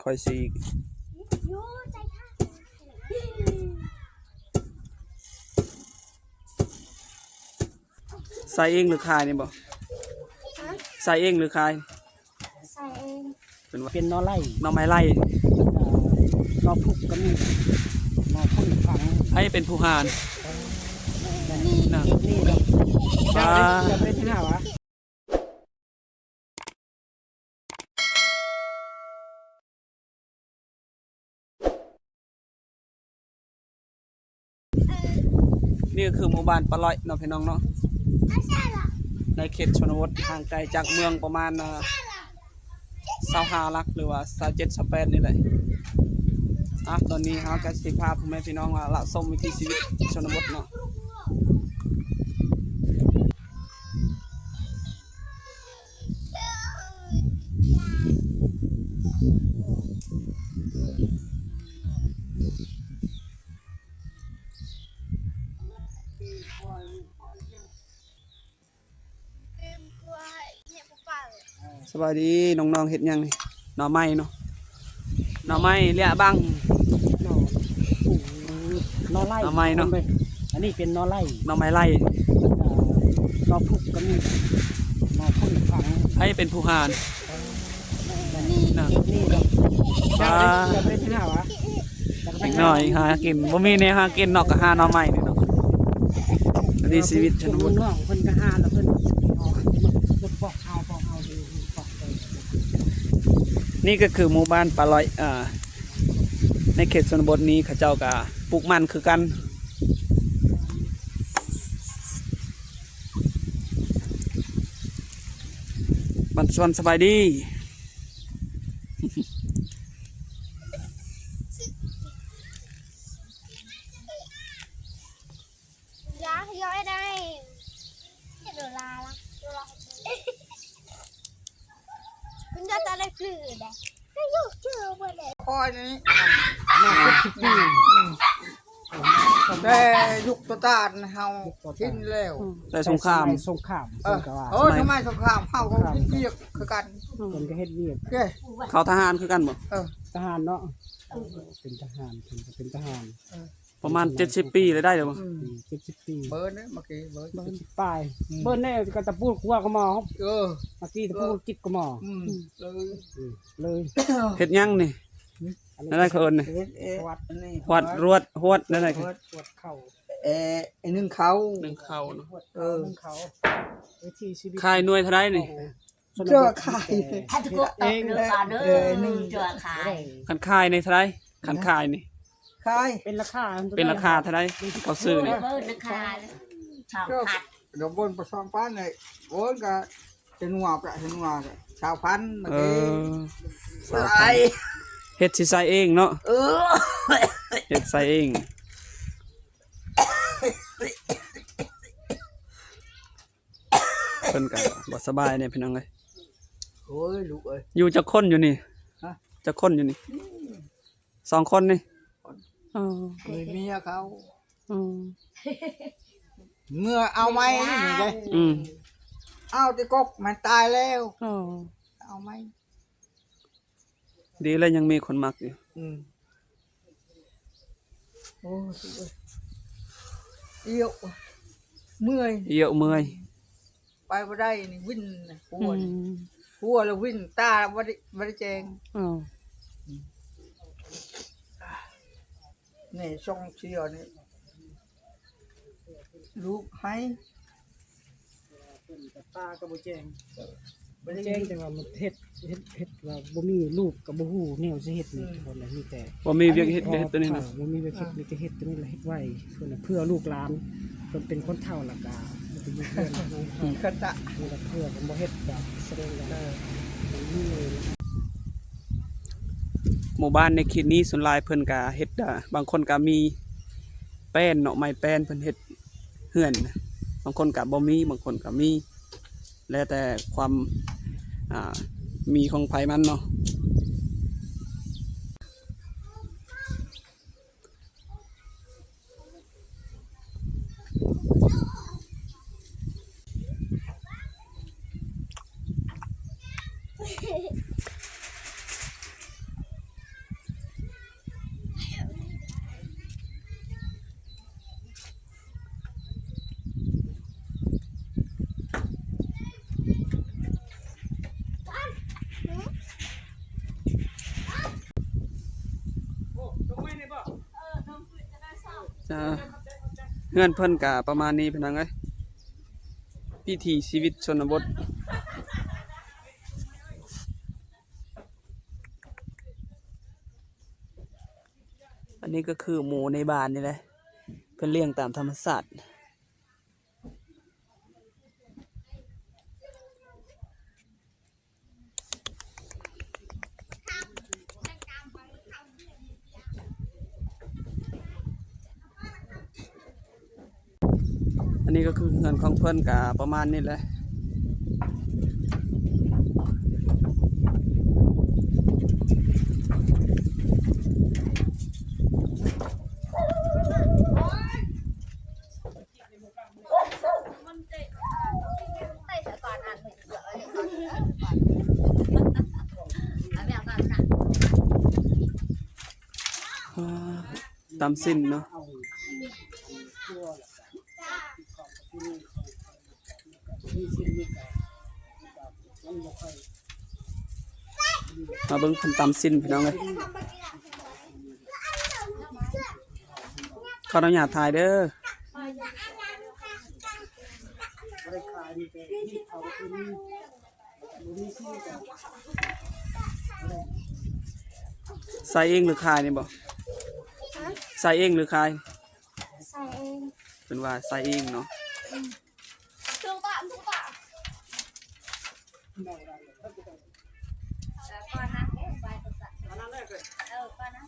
อยสิใส่เองหรือขายนี่บ่ใส่เองหรือขายใส่เองเป็นนอไล่หน่อไม้ไล่นอพุกก็มีนอพุ่งฝังให้เป็นผู้หานนี่จะเป็นที่หน้าวะนี่ก็คือหมู่บ้านปลาลอยเนาะพี่น้องเนาะในเขตชนบทห่างไกลจากเมืองประมาณ25 ลักหรือว่า27-28นี่แหละตอนนี้เราก็สิพาพ่อแม่พี่น้องละชมวิถีชีวิตชนบทเนาะสวัสดีน้องๆเฮ็ดยังนี่หน่อไม้เนาะหน่อไม้เลี้ยบังนอไล่หน่อไม้เนาะอันนี้เป็นนอไล่หน่อไม้ไล่นอพุกก็มีนอพุ่งฝังให้เป็นผู้หานนี่จะเป็นที่หน้าวะหน่อยหากินบ่มีแนวหากินนอกก็หาหน่อไม้นี่เนาะนี่ชีวิตชนบทน้องเพิ่นก็หาแล้วเพิ่นปอกเอาดีปอกไปนี่ก็คือหมู่บ้านปลาลอยในเขตชนบทนี้เขาเจ้าก็ปลูกมันคือกันบันชวนสบายดีย้อยได้เดี๋ยวลาละคุณจะได้ปลื้มเลยให้ยุกเชื่อหมดเลยคอยนี้แต่ยุคตตานเฮาทิ้งแล้วแต่สงครามทำไมสงครามเฮาเขาเรียกคือกันคนก็เฮ็ดเวียกเขาทหารคือกันบ่ทหารเนาะเป็นทหารเป็นทหารประมาณ70 ปีเลยได้เด้อบ่70 ปีเบิร์นเมื่อกี้เบิร์นปลายเบิร์นแน่ก็ตะปูขัวก็หมอเมื่อกี้ตะปูจิตก็หมอเลยเฮ็ดยังนี่นั่นได้คือนี่วัดรวดหวดนั่นได้คือหวดเข่านึ่งเขาเนาะนึ่งเขาวิธีชีวิตขายหน่วยเท่าไรนี่เจ้าขายเองนึ่งเจ้าขายคันขายในเท่าไรคันขายนี่ขายเป็นราคาเท่าไรเขาซื้อนี่ราคา2,000เดี๋ยวบนประชาพันธ์นี่โอนก็จะนัวกะจะนัวกะ2,000เมื่อกี้ใส่เฮ็ดสิใส่เองเนาะเฮ็ดใส่เองเพิ่นก็บ่สบายเนี่ยพี่น้องเอ้ยโอ้ยลูกเอ้ยอยู่จักคนอยู่นี่จักคนอยู่นี่2 คนนี่เมียเขาเมื่อเอาไหมนี่ไงเอาที่กบมันตายแล้วเอาไหมดีแล้วยังมีคนมักอยู่โอ้เอี่ยวเมื่อยไปบ่ได้นี่วิ่นหัวแล้ววิ่นตาบ่ได้แจงนี่ช่องเชียวนี่ลูกให้ตาก็บ่แจงแต่ว่ามันเฮ็ดว่าบ่มีลูกก็บ่ฮู้แนวสิเฮ็ดนี่คนละมีแต่บ่มีเวียกเฮ็ดตัวนี้นะบ่มีเวียกเฮ็ดมีแต่เฮ็ดตัวนี้แหละเฮ็ดไว้เพื่อลูกหลานเพิ่นเป็นคนเฒ่าล่ะก็มันจะอยู่เพื่อนคันตะนี่ล่ะเพื่อเพิ่นบ่เฮ็ดแบบแสดงว่าหมู่บ้านในเขตนี้ส่วนหลายเพิ่นก็เฮ็ดบางคนก็มีแป้นเนาะไม้แป้นเพิ่นเฮ็ดเฮือนบางคนก็บ่มีบางคนก็มีแล้วแต่ความมีของไผมันเนาะ เฮือนเพิ่นกะประมาณนี้พี่น้องเอ้ยพิถีชีวิตชนบทอันนี้ก็คือหมูในบ้านนี่แหละเพิ่นเลี้ยงตามธรรมชาติอันนี้ก็คือเงินของเพิ่นกะประมาณนี้แหละตามสิ้นเนาะมาเบิ่งเพิ่นตามสิ้นพี่น้องเอ้ยขออนุญาตถ่ายเด้อใส่เองหรือขายนี่บ่ใส่เองหรือขาย ใส่เอง เป็นว่าใส่เองเนาะ ทุกบ้านก่อนนะไปตัดก่อนนะ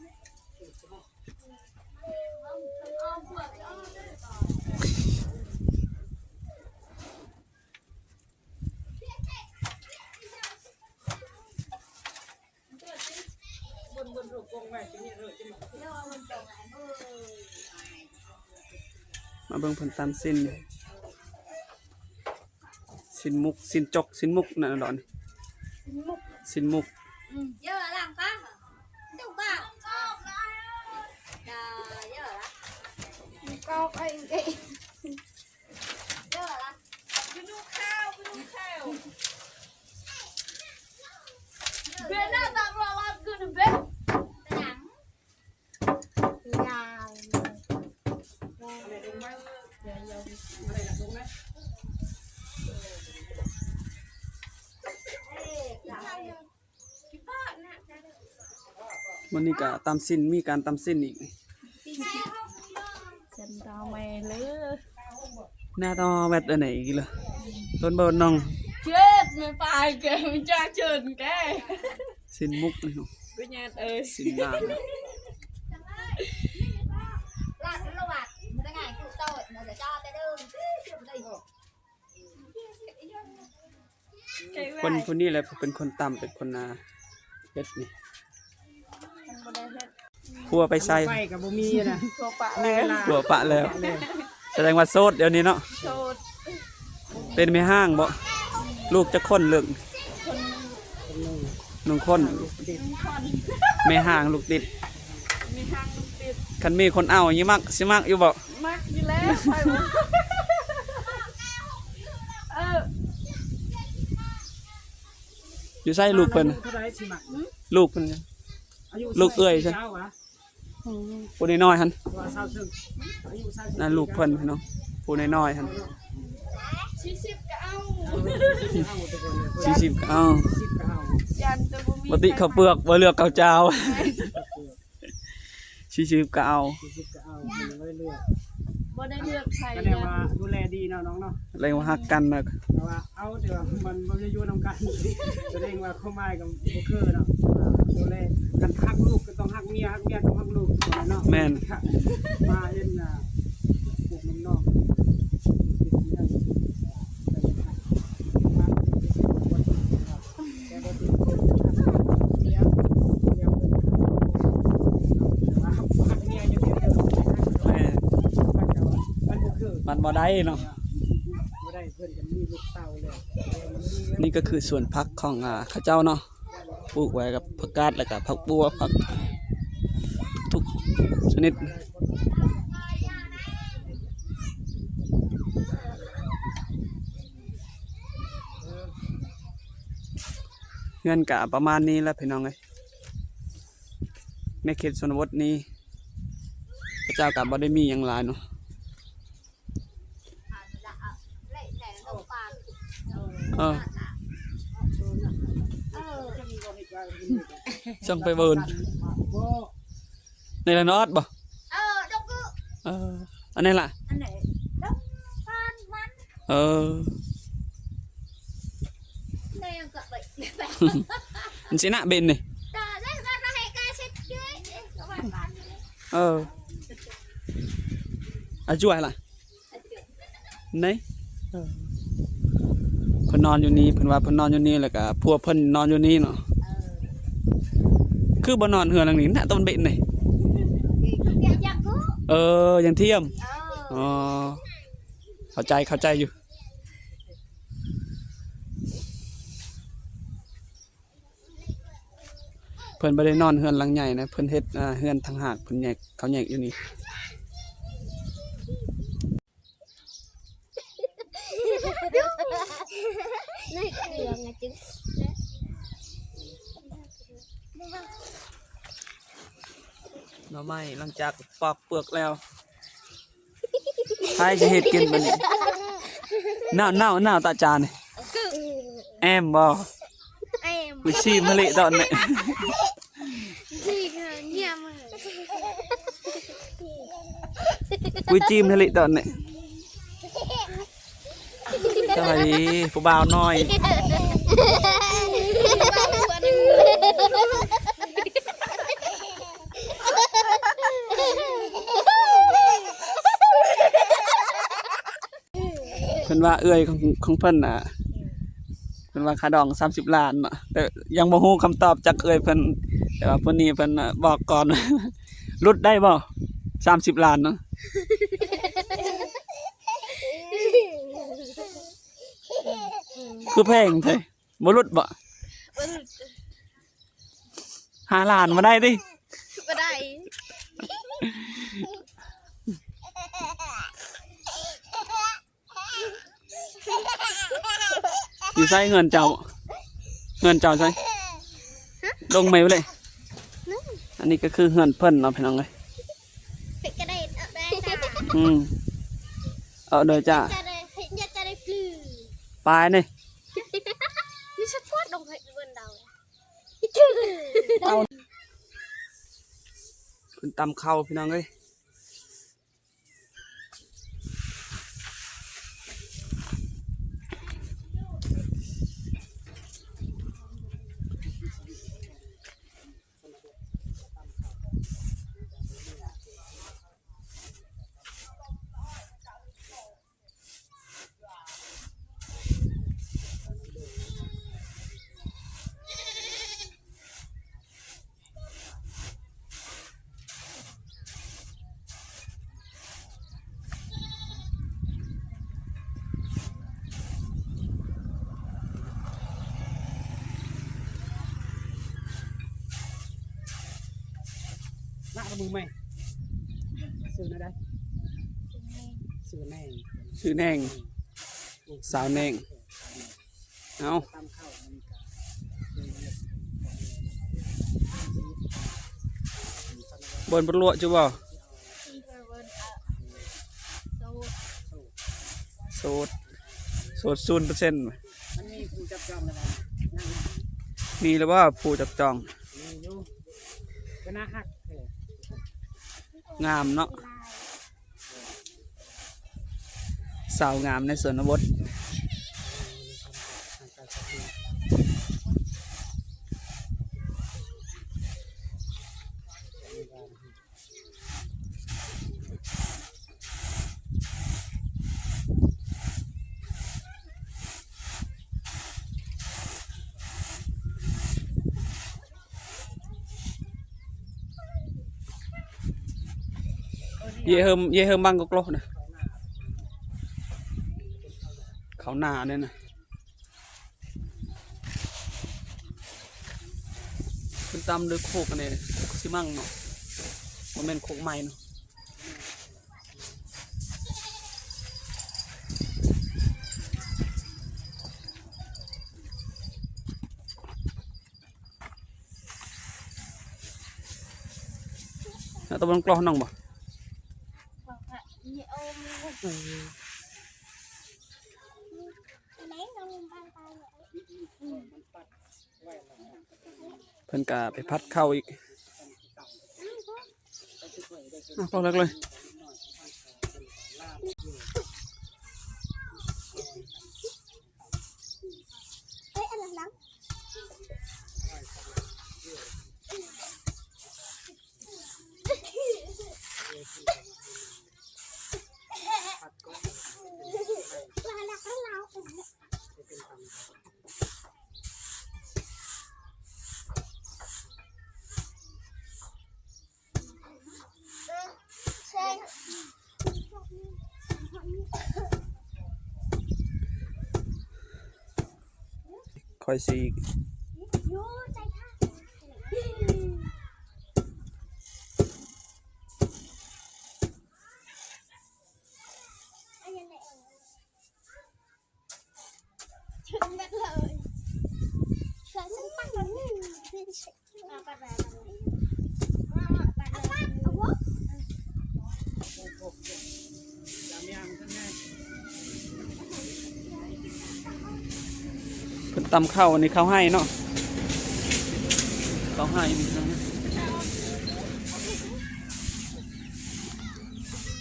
มาเบิ่งเพิ่นตามสิ้นสิ้นมุกสิ้นจกสิ้นมุกนั่นน่ะดอนสิ้นมุก giờ là làm phát đúng không giờ là con anh chị giờ là cái nụ khao bên nào tao lo lo cứ đừng biết nắngวันนี้ก็ตามสิ้นมีการตามสิ้นอีก ฉันtao mày lứa หน้าต่อแวดอันไหนอีกล่ะต้นเบิ่นน้อง chết mày phải kìa mày cha trơn cái สิ้นมุกนี่เนาะ cái nhạt ơi สิ้นหน้า là cái lô bạc một cái ngày cụ tôi nó sẽ cho cái đơn đây คนนี้แหละเป็นคนตำเป็นคนเฮ็ดนี่พัวไปใส่ ไปกับบ่มีนะ cô bạ มีเวลา พัวปะแล้ว แสดงว่าโสดเดี๋ยวนี้เนาะ sốt เป็นไม่ห้างบ่ลูกจะคนเรื่อง คนหนึง หนึ่งคน ติด ไม่ห่างลูกติด mi hang tiệt คันมีคนเอาอย่างนี้มักสิมักอยู่บ่ mắc như lé phải khôngอยู่ใส่ลูกเพิ่น เท่าไหร่สิมัก ลูกเพิ่น อายุ ลูกเอ้ยใช่ เจ้าวะ ผู้น้อยๆหั่น ว่าเศร้าซึ่งอายุ30 นั่นลูกเพิ่นพี่น้องผู้น้อยๆหั่น chi ship cái ao เอาแต่คนเนี่ย 40ก็เอา 10ก็เอา dàn từ bố mi บ่ติข้าวเปลือกบ่เลือกข้าวเจ้า40ก็เอา 10ก็เอามันไว้เลือก bố đây được thầy ก็แปลว่าดูแลดีเนาะน้องเนาะ เรียกว่าฮักกันนะ แต่ว่าเอาเดี๋ยวมันบ่จะอยู่นำกันแสดงว่าเข้ามากับบ่คือเนาะดูแลกันฮักลูกก็ต้องฮักเมียต้องฮักลูกเนาะ แม่น มาเล่นปลูกน้องแม่มันบ่ได้เนาะนี่ก็คือส่วนพักของข้าเจ้าเนาะปลูกไว้กับผักกาดแล้วก็ผักบัวผักทุกชนิดเงินกะประมาณนี้แล้วพี่น้องเอ้ยในเขตชนบทนี้พระเจ้ากับบ่ได้มีอย่างหลายเนาะ เออ เออ ช่างไปเบิร์นในละนอดบ่ เออดอกกู เอออันนี้ล่ะ อันไหนดอกฟันมัน เออ ในยังกะไป มันสินะเบนนี่ แต่ได้ก็ให้กาเช็ดเยอะก็ว่าฟัน เอออาจ่วยล่ะไหนเออเพิ่นนอนอยู่นี่เพิ่นว่าเพิ่นนอนอยู่นี่แล้วก็พวกเพิ่นนอนอยู่นี่เนาะคือบ่นอนเฮือนหลังนี้น่ะต้นเบ็ดนี่ อยากกู เออยังเทียม เออ อ๋อเข้าใจอยู่เพิ่นบ่ได้นอนเฮือนหลังใหญ่นะเพิ่นเฮ็ดเฮือนทางหากเพิ่นแยกเขาแยกอยู่นี่ นี่เกลือไงจึง หน่อไม้หลังจากปอกเปลือกแล้วใครจะเฮ็ดกินบัดนี้หนาวตาจานนี่แอมบ่ ไอ้ กูชิมมะลิตอนนี้ ที่เนี่ยมึง กูจิ้มมะลิตอนนี้สวัสดีผู้บ่าวน้อยเพิ่นว่าเอื้อยของเพิ่นน่ะเพิ่นว่าค่าดอง30 ล้านเนาะแต่ยังบ่ฮู้คำตอบจากเอื้อยเพิ่นแต่ว่าเพิ่นนี่เพิ่นน่ะบอกก่อน ลดได้บ่30 ล้านเนาะคือแพงแท้บ่ลดบ่5 ล้านมาได้ติ ก็ได้ อยู่ใส่เงินเจ้าใส่ลงไหมบ่เลยอันนี้ก็คือเฮือนเพิ่นเนาะพี่น้องเอ้ย ปิดกระเด็นได้จ้า เอาเด้อจ้า จะได้อยากจะได้ปลื้ม ปลายนี่ นี่ชัดพอดลงไปบนดาว ขึ้นตำเข้าพี่น้องเอ้ยนักมึงไหมซื้อนะได้ซื้อแน่ซื้อแน่งสาวแน่งเอาบนบนลวดจูบ่โสด0%มันมีผู้จับจองแล้วนั่ง มีแล้วว่าผู้จับจอง มีอยู่ก็น่าฮักแท้ งามเนาะสาวงามในสวนบทเย่เฮิมบังกกโลนะเขาหนาเนี่ยนะเป็นตำด้วยโคกอันนี้ซิมั่งเนาะมันเป็นโคกใหม่เนาะแล้วตะบนกลอน้องบ่ไหนลงบ้านไป พิ่นก็ไปพัดเข้าอีกพอเลิกเลยเฮ้ยอันหลังคอยสิ ยูใจท่าอันนี้แหละถึงแบบเลยเกิดฉันตั้งแบบนี้มาปัดแบบนี้มาปัดแบบนี้เอาวะ ยามยามท่านแม่ เพิ่นตำข้าวอันนี้ข้าวให้เนาะข้าวให้พี่น้อง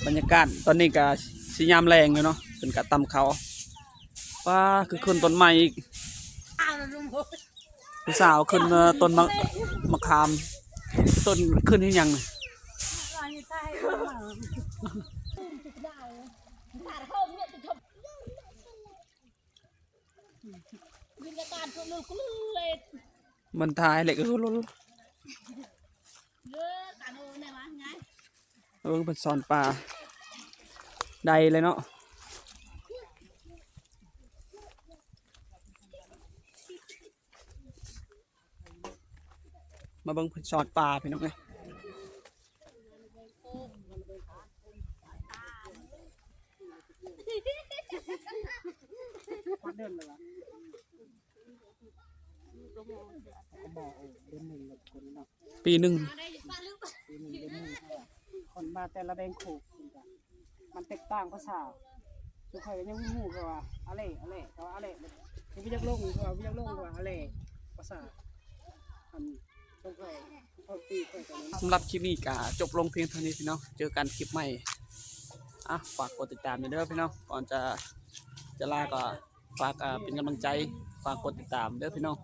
บรรยากาศตอนนี้ก็สิยามแรงเลยเนาะเพิ่นก็ตำข้าวป้าคือขึ้นต้นไม้อีกผู้สาวขึ้นต้นมะขามต้นขึ้นที่ยังนี่ ยิงกระตานคนลูกเลย มันทายเลยก็รู้ เลือกันโอ้ไหนวะไง เป็นสอนปลาใดเลยเนาะมาเบิ่งเพิ่นสอนปลาพี่น้องเอ้ย พัดเดินเลยวะก็บอกเดือนหนึ่งแบบคนเนาะ ปีหนึ่ง ปีหนึ่งเดือนหนึ่งคนมาแต่ละแดงโขกมันแตกต่างภาษาทุกคนยังงูก็ว่าอะไรก็ว่าอะไรยังไม่ยักลงก็ว่าไม่ยักลงก็ว่าอะไรภาษาอันต้องไปต้องตีไปกัน สำหรับคลิปนี้ก็จบลงเพียงเท่านี้พี่น้องเจอกันคลิปใหม่ฝากกดติดตามด้วยเด้อพี่น้องก่อนจะลาก็ฝากเป็นกำลังใจฝากกดติดตามเด้อพี่น้อง